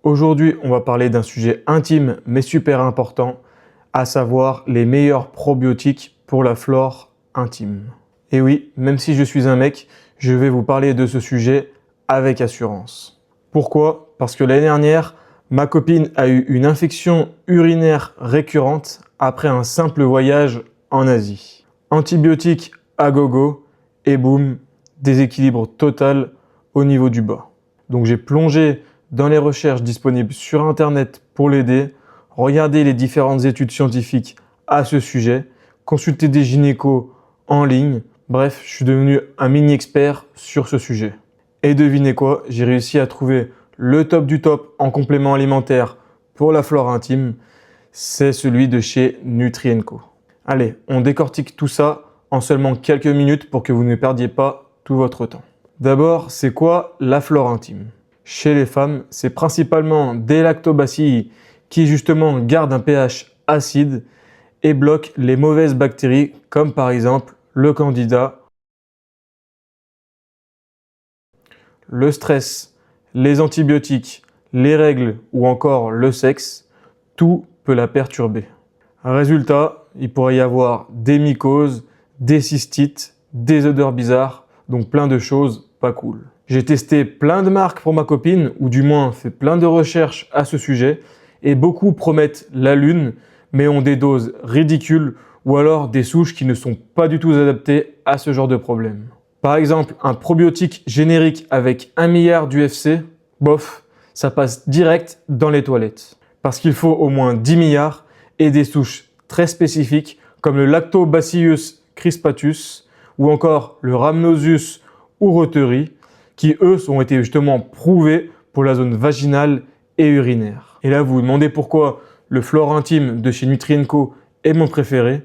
Aujourd'hui, on va parler d'un sujet intime mais super important, à savoir les meilleurs probiotiques pour la flore intime. Et oui, même si je suis un mec, je vais vous parler de ce sujet avec assurance. Pourquoi? Parce que l'année dernière, ma copine a eu une infection urinaire récurrente après un simple voyage en Asie. Antibiotiques à gogo et boum, déséquilibre total au niveau du bas. Donc j'ai plongé dans les recherches disponibles sur internet pour l'aider, regardé les différentes études scientifiques à ce sujet, consulté des gynécos en ligne, bref, je suis devenu un mini expert sur ce sujet. Et devinez quoi, j'ai réussi à trouver le top du top en complément alimentaire pour la flore intime, c'est celui de chez Nutri&Co. Allez, on décortique tout ça en seulement quelques minutes pour que vous ne perdiez pas tout votre temps. D'abord, c'est quoi la flore intime? Chez les femmes, c'est principalement des lactobacilles qui justement gardent un pH acide et bloquent les mauvaises bactéries comme par exemple le candida, le stress, les antibiotiques, les règles ou encore le sexe, tout peut la perturber. Résultat, il pourrait y avoir des mycoses, des cystites, des odeurs bizarres, donc plein de choses pas cool. J'ai testé plein de marques pour ma copine, ou du moins fait plein de recherches à ce sujet, et beaucoup promettent la lune, mais ont des doses ridicules ou alors des souches qui ne sont pas du tout adaptées à ce genre de problème. Par exemple, un probiotique générique avec 1 milliard d'UFC, bof, ça passe direct dans les toilettes. Parce qu'il faut au moins 10 milliards et des souches très spécifiques comme le Lactobacillus crispatus ou encore le Rhamnosus uroteri qui eux ont été justement prouvés pour la zone vaginale et urinaire. Et là vous vous demandez pourquoi le flore intime de chez Nutri&Co est mon préféré?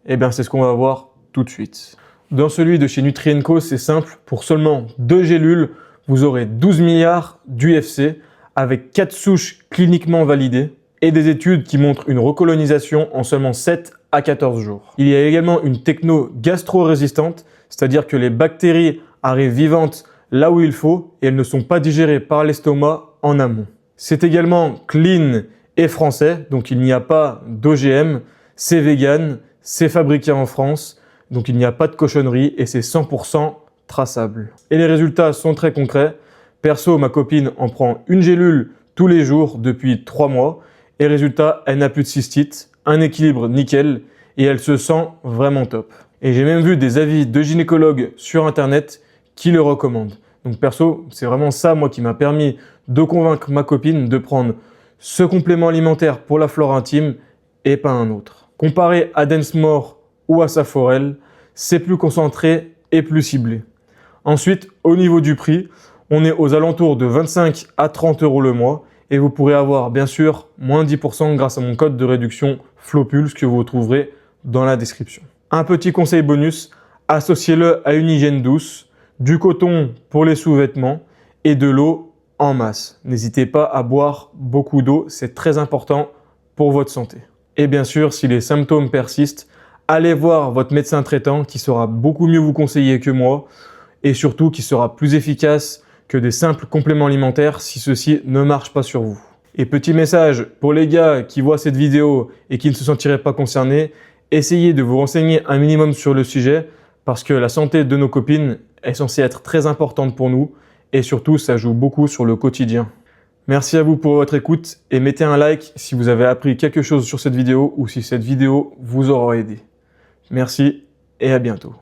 Eh bien c'est ce qu'on va voir tout de suite. Dans celui de chez Nutri&Co c'est simple, pour seulement 2 gélules vous aurez 12 milliards d'UFC avec 4 souches cliniquement validées et des études qui montrent une recolonisation en seulement 7 à 14 jours. Il y a également une techno gastro-résistante, c'est-à-dire que les bactéries arrivent vivantes là où il faut et elles ne sont pas digérées par l'estomac en amont. C'est également clean et français, donc il n'y a pas d'OGM, c'est vegan, c'est fabriqué en France, donc il n'y a pas de cochonnerie et c'est 100% traçable. Et les résultats sont très concrets. Perso, ma copine en prend une gélule tous les jours depuis 3 mois et résultat, elle n'a plus de cystite, un équilibre nickel et elle se sent vraiment top. Et j'ai même vu des avis de gynécologues sur internet qui le recommandent. Donc perso, c'est vraiment ça moi qui m'a permis de convaincre ma copine de prendre ce complément alimentaire pour la flore intime et pas un autre. Comparé à Densmore ou à Saforel, c'est plus concentré et plus ciblé. Ensuite, au niveau du prix, on est aux alentours de 25 à 30 € le mois et vous pourrez avoir bien sûr moins 10% grâce à mon code de réduction FLOPULSE que vous retrouverez dans la description. Un petit conseil bonus, associez-le à une hygiène douce, du coton pour les sous-vêtements et de l'eau en masse. N'hésitez pas à boire beaucoup d'eau, c'est très important pour votre santé. Et bien sûr, si les symptômes persistent, allez voir votre médecin traitant qui saura beaucoup mieux vous conseiller que moi et surtout qui sera plus efficace que des simples compléments alimentaires si ceux-ci ne marchent pas sur vous. Et petit message pour les gars qui voient cette vidéo et qui ne se sentiraient pas concernés, essayez de vous renseigner un minimum sur le sujet parce que la santé de nos copines est censée être très importante pour nous et surtout ça joue beaucoup sur le quotidien. Merci à vous pour votre écoute et mettez un like si vous avez appris quelque chose sur cette vidéo ou si cette vidéo vous aura aidé. Merci et à bientôt.